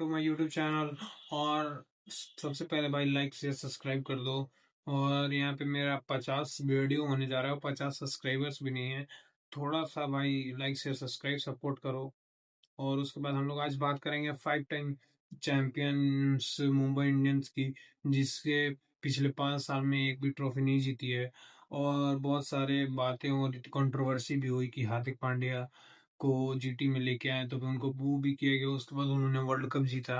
To my YouTube channel. और सबसे पहले भाई लाइक शेयर सब्सक्राइब कर दो। और यहाँ पे मेरा 50 वीडियो होने जा रहा है और 50 सब्सक्राइबर्स भी नहीं है। थोड़ा सा भाई लाइक शेयर सब्सक्राइब सपोर्ट करो। और उसके बाद हम लोग आज बात करेंगे 5 टाइम चैंपियंस मुंबई इंडियंस की, जिसके पिछले 5 साल में एक भी ट्रॉफी नहीं जीती है। और बहुत सारे बातें और कंट्रोवर्सी भी हुई कि हार्दिक पांड्या को जीटी में लेके आए तो फिर उनको बू भी किया गया। उसके बाद उन्होंने वर्ल्ड कप जीता।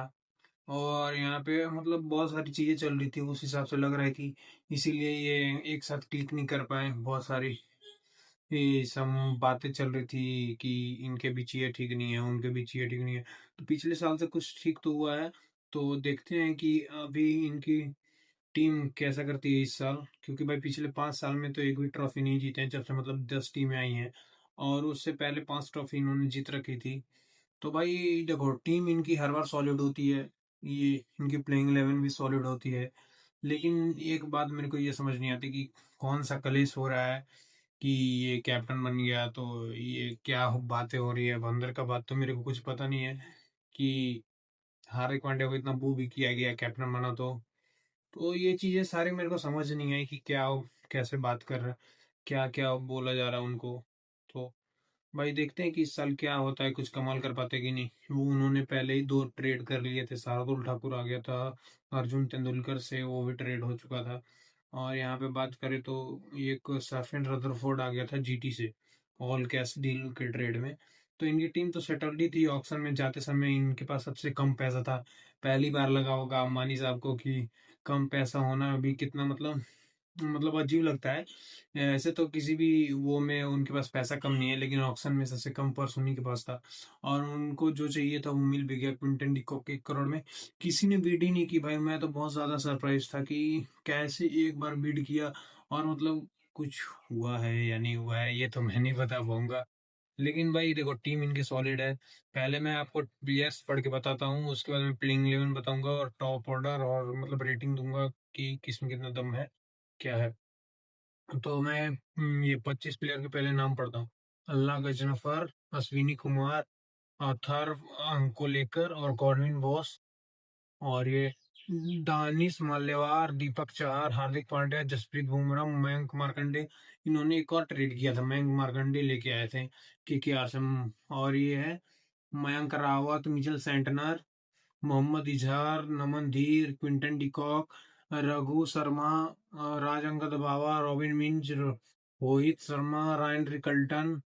और यहाँ पे मतलब बहुत सारी चीजें चल रही थी, उस हिसाब से लग रहा है कि इसीलिए ये एक साथ क्लिक नहीं कर पाए। बहुत सारी ये सब बातें चल रही थी कि इनके बीच ये ठीक नहीं है, उनके बीच ये ठीक नहीं है। तो पिछले साल से कुछ ठीक तो हुआ है। तो देखते हैं कि अभी इनकी टीम कैसा करती है इस साल, क्योंकि भाई पिछले 5 साल में तो एक भी ट्रॉफी नहीं जीते हैं, जब से मतलब 10 टीमें आई हैं। और उससे पहले 5 ट्रॉफी इन्होंने जीत रखी थी। तो भाई देखो, टीम इनकी हर बार सॉलिड होती है, ये इनकी प्लेइंग 11 भी सॉलिड होती है। लेकिन एक बात मेरे को ये समझ नहीं आती कि कौन सा कलेश हो रहा है कि ये कैप्टन बन गया, तो ये क्या बातें हो रही है। अब अंदर का बात तो मेरे को कुछ पता नहीं है कि हार्दिक पांड्या को इतना बू भी किया गया कैप्टन बना। तो ये चीजें सारी मेरे को समझ नहीं आई कि क्या कैसे बात कर रहा है, क्या क्या बोला जा रहा है उनको। तो भाई देखते हैं कि इस साल क्या होता है, कुछ कमाल कर पाते कि नहीं। वो उन्होंने पहले ही 2 ट्रेड कर लिए थे, शार्दुल ठाकुर आ गया था अर्जुन तेंदुलकर से, वो भी ट्रेड हो चुका था। और यहाँ पे बात करें तो एक सरफेन रदरफोर्ड आ गया था जीटी से ऑल कैश डील के ट्रेड में। तो इनकी टीम तो सेटल्ड ही थी। ऑक्शन में जाते समय इनके पास सबसे कम पैसा था। पहली बार लगा होगा अंबानी साहब को कि कम पैसा होना अभी कितना मतलब अजीब लगता है। ऐसे तो किसी भी वो में उनके पास पैसा कम नहीं है, लेकिन ऑक्शन में सबसे कम पर्स उन्हीं के पास था। और उनको जो चाहिए था वो मिल भी गया, क्विंटन डिकॉक 1 करोड़ में। किसी ने बीड ही नहीं की भाई। मैं तो बहुत ज्यादा सरप्राइज था कि कैसे एक बार बीड किया। और मतलब कुछ हुआ है या नहीं हुआ है ये तो मैं नहीं बता पाऊंगा। लेकिन भाई देखो, टीम इनकी सॉलिड है। पहले मैं आपको प्लेयर्स पढ़ के बताता हूँ, उसके बाद मैं प्लेइंग 11 बताऊंगा और टॉप ऑर्डर और मतलब रेटिंग दूंगा कि किसमें कितना दम है, क्या है। तो मैं ये 25 प्लेयर के पहले नाम पढ़ता हूँ। अल्लाह गजनफर, अश्विनी कुमार, अथर्व अंकोलेकर और गॉर्विन बॉस। और ये दानिश माल्यवार, दीपक चहर, हार्दिक पांड्या, जसप्रीत बुमराह, मयंक मार्कंडे। इन्होंने एक और ट्रेड किया था, मयंक मार्कंडे लेके आए थे केकेआर से। और ये है Mayank Rawat, Mitchell Santner, Mohammad Izhar, Naman Dhir, Quinton de Kock, Raghu Sharma, Raj Angad Bawa, Robin Minz, Rohit Sharma, Ryan Rickelton,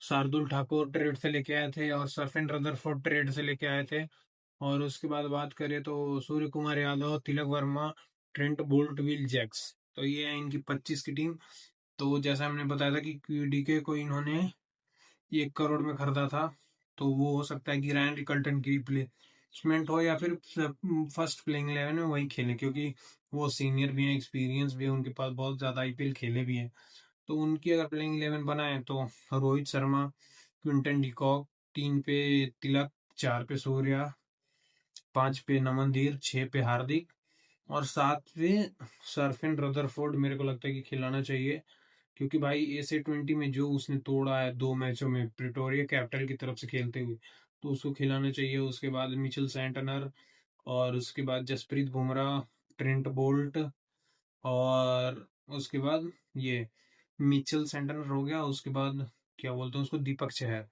Shardul Thakur trade से लेके आए थे और सरफेन रदरफोर्ड ट्रेड से लेके आए थे। और उसके बाद बात करें तो Suryakumar Yadav, Tilak Varma, Trent Boult, Will Jacks. तो ये है इनकी 25 की टीम। तो जैसा हमने बताया था कि क्यूडीके को इन्होंने 1 करोड़ में खरीदा था। तो वो हो सकता है कि रायन रिकल्टन की रिप्लेसमेंट हो या फिर फर्स्ट प्लेइंग 11 में वही खेले, क्योंकि वो सीनियर भी हैं, एक्सपीरियंस भी है उनके पास, बहुत ज्यादा आईपीएल खेले भी हैं। तो उनकी अगर प्लेइंग 11 बनाए तो रोहित शर्मा, क्विंटन डिकॉक, 3 पे तिलक, 4 पे सूर्या, 5 पे नमनदीर, 6 पे हार्दिक और 7 पे सरफिन रदरफोर्ड मेरे को लगता है कि खिलाना चाहिए। क्योंकि भाई एस ए 20 में जो उसने तोड़ा है 2 मैचों में प्रिटोरिया कैपिटल की तरफ से खेलते हुए, तो उसको खिलाना चाहिए। उसके बाद मिचेल सैंटनर, और उसके बाद जसप्रीत बुमराह, ट्रेंट बोल्ट, और उसके बाद ये मिचेल सेंटनर हो गया। उसके बाद क्या बोलते हैं उसको, दीपक चहर।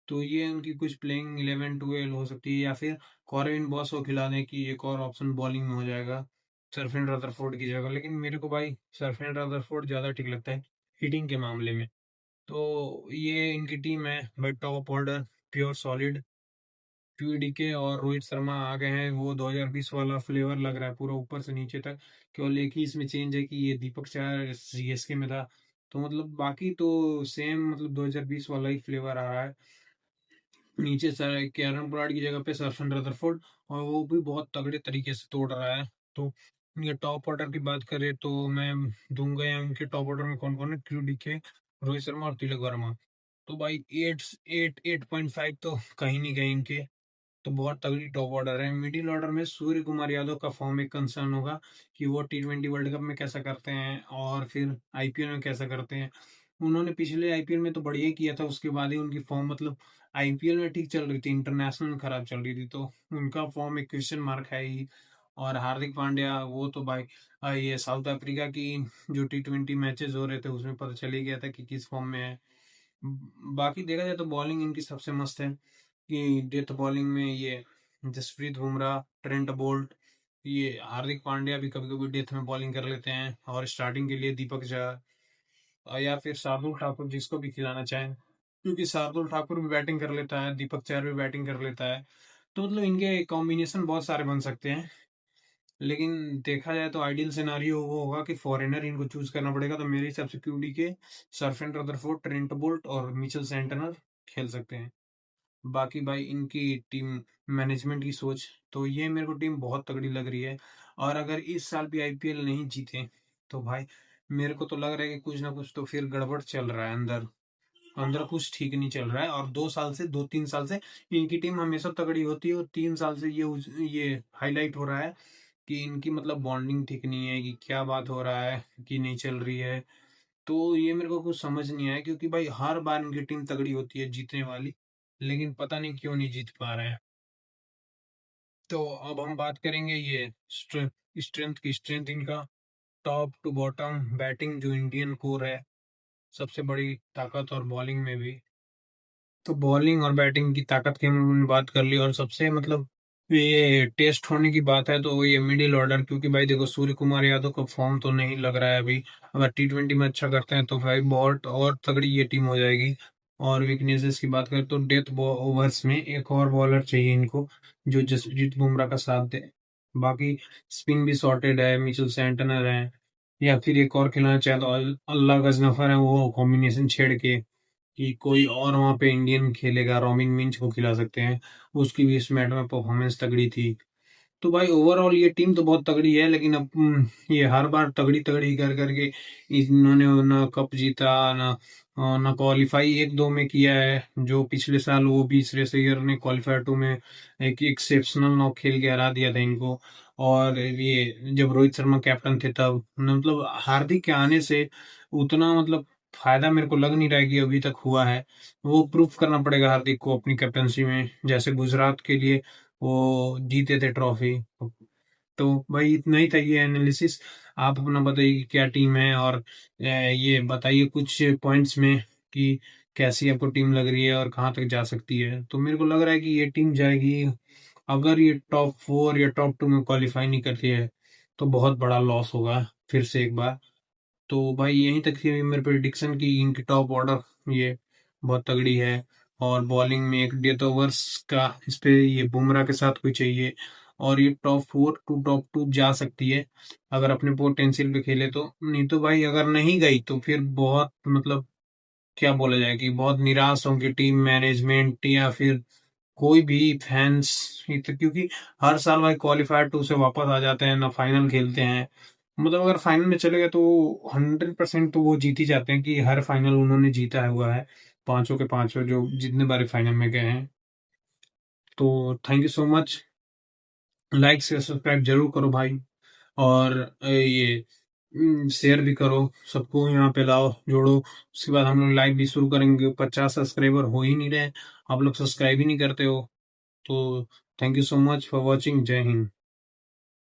तो ये उनकी कुछ प्लेइंग 11-12 हो सकती है, या फिर कॉर्विन बॉस को खिलाने की एक और ऑप्शन बॉलिंग में हो जाएगा सरफिन रदरफोर्ड की जगह। लेकिन मेरे को भाई सरफिन रदरफोर्ड ज्यादा ठीक लगता है हिटिंग के मामले में। तो ये इनकी टीम है भाई, टॉप ऑर्डर प्योर सॉलिड। पीडीके और रोहित शर्मा आ गए हैं, वो 2020 वाला फ्लेवर लग रहा है पूरा ऊपर से नीचे तक। केवल एक ही इसमें चेंज है कि ये दीपक चहर सीएसके में था। तो मतलब बाकी तो सेम, मतलब 2020 वाला ही फ्लेवर आ रहा है। नीचे सर कैरन ब्राड की जगह पे सरफन रदरफोर्ड, और वो भी बहुत तगड़े तरीके से तोड़ रहा है। तो ये टॉप ऑर्डर की बात करें तो मैं दूंगा यहाँ उनके टॉप ऑर्डर में कौन कौन है, क्यू रोहित शर्मा और तिलक वर्मा। तो भाई 8.5 तो कहीं नहीं कहीं इनके। तो बहुत तगड़ी टॉप ऑर्डर है। मिडिल ऑर्डर में सूर्य कुमार यादव का फॉर्म एक कंसर्न होगा कि वो T20 वर्ल्ड कप में कैसा करते हैं और फिर आईपीएल में कैसा करते हैं। उन्होंने पिछले आईपीएल में तो बढ़िया ही किया था, उसके बाद ही उनकी फॉर्म मतलब आईपीएल में ठीक चल रही थी, इंटरनेशनल में खराब चल रही थी, तो उनका फॉर्म एक क्वेश्चन मार्क है ही। और हार्दिक पांड्या वो तो भाई ये साउथ अफ्रीका की जो टी20 मैचेस हो रहे थे उसमें पता चल ही गया था कि किस फॉर्म में है। बाकी देखा जाए तो बॉलिंग इनकी सबसे मस्त है, कि डेथ बॉलिंग में ये जसप्रीत बुमराह, ट्रेंट बोल्ट, ये हार्दिक पांड्या भी कभी कभी डेथ में बॉलिंग कर लेते हैं, और स्टार्टिंग के लिए दीपक चहर या फिर शार्दुल ठाकुर जिसको भी खिलाना चाहें, क्योंकि शार्दुल ठाकुर भी बैटिंग कर लेता है, दीपक चहर भी बैटिंग कर लेता है, तो मतलब इनके कॉम्बिनेशन बहुत सारे बन सकते हैं। लेकिन देखा जाए तो आइडियल सिनारियो वो होगा कि फॉरेनर इनको चूज करना पड़ेगा, तो मेरे हिसाब से क्यूडी के सरफेन रदरफोर्ड, ट्रेंट बोल्ट और मिचेल सेंटनर खेल सकते हैं। बाकी भाई इनकी टीम मैनेजमेंट की सोच, तो ये मेरे को टीम बहुत तगड़ी लग रही है। और अगर इस साल भी आईपीएल नहीं जीते तो भाई मेरे को तो लग रहा है कि कुछ ना कुछ तो फिर गड़बड़ चल रहा है अंदर, अंदर कुछ ठीक नहीं चल रहा है। और 2 साल से 2-3 साल से इनकी टीम हमेशा तगड़ी होती है, और 3 साल से ये हाईलाइट हो रहा है कि इनकी मतलब बॉन्डिंग ठीक नहीं है, कि क्या बात हो रहा है कि नहीं चल रही है। तो ये मेरे को कुछ समझ नहीं आया, क्योंकि भाई हर बार इनकी टीम तगड़ी होती है जीतने वाली, लेकिन पता नहीं क्यों नहीं जीत पा रहे हैं। तो अब हम बात करेंगे ये स्ट्रेंथ की। स्ट्रेंथ इनका टॉप टू बॉटम बैटिंग जो इंडियन कोर है सबसे बड़ी ताकत, और बॉलिंग में भी। तो बॉलिंग और बैटिंग की ताकत की हमने बात कर ली, और सबसे मतलब ये टेस्ट होने की बात है तो ये मिडिल ऑर्डर, क्योंकि भाई देखो सूर्य कुमार यादव का फॉर्म तो नहीं लग रहा है अभी। अगर टी20 में अच्छा करते हैं तो भाई बहुत और तगड़ी ये टीम हो जाएगी। और वीकनेसेस की बात करें तो डेथ ओवर्स में एक और बॉलर चाहिए इनको, जो जसप्रीत बुमराह का साथ दे। बाकी स्पिन भी सॉर्टेड है, मिचेल सेंटनर है, या फिर एक और खिलाना चाहे तो अल्लाह गजनफर है, वो कॉम्बिनेशन छेड़ के कि कोई और वहां पे इंडियन खेलेगा, रोमिन मिंच को खिला सकते हैं, उसकी भी इस मैच में परफॉर्मेंस तगड़ी थी। तो भाई ओवरऑल ये टीम तो बहुत तगड़ी है, लेकिन अब ये हर बार तगड़ी तगड़ी कर करके इन्होंने ना कप जीता, ना ना क्वालिफाई एक दो में किया है। जो पिछले साल वो भी श्रेयस अय्यर ने क्वालिफायर 2 में एक एक्सेप्शनल नौ खेल के हरा दिया था इनको। और ये जब रोहित शर्मा कैप्टन थे तब मतलब हार्दिक के आने से उतना मतलब फायदा मेरे को लग नहीं रहा है कि अभी तक हुआ है। वो प्रूफ करना पड़ेगा हार्दिक को अपनी कैप्टनसी में, जैसे गुजरात के लिए वो जीते थे ट्रॉफी। तो भाई इतना ही था ये एनालिसिस। आप अपना बताइए कि क्या टीम है, और ये बताइए कुछ पॉइंट्स में कि कैसी आपको टीम लग रही है और कहाँ तक जा सकती है। तो मेरे को लग रहा है कि ये टीम जाएगी, अगर ये टॉप 4 या टॉप 2 में क्वालिफाई नहीं करती है तो बहुत बड़ा लॉस होगा फिर से एक बार। तो भाई यहीं तक थी मेरे प्रिडिक्शन की इनकी टॉप ऑर्डर ये बहुत तगड़ी है। और बॉलिंग में एक डेथ ओवर्स का इस पे ये बुमराह के साथ कोई चाहिए, और ये टॉप 4 टू टॉप 2 जा सकती है अगर अपने पोटेंशियल पे खेले तो। नहीं तो भाई अगर नहीं गई तो फिर बहुत मतलब क्या बोला जाए कि बहुत निराश होंगे टीम मैनेजमेंट या फिर कोई भी फैंस। क्योंकि हर साल भाई क्वालिफायर 2 से वापस आ जाते हैं ना, फाइनल खेलते हैं। मतलब अगर फाइनल में चले गए तो 100% तो वो जीत ही जाते हैं, कि हर फाइनल उन्होंने जीता हुआ है, पांचों के पांचों जो जितने बारे फाइनल में गए हैं। तो thank you so much. Like से सब्सक्राइब जरूर करो भाई, और ये शेयर भी करो, सबको यहाँ पे लाओ जोड़ो। उसके बाद हम लोग लाइव भी शुरू करेंगे। 50 सब्सक्राइबर हो ही नहीं रहे, आप लोग सब्सक्राइब ही नहीं करते हो। तो thank you so much for watching. जय हिंद।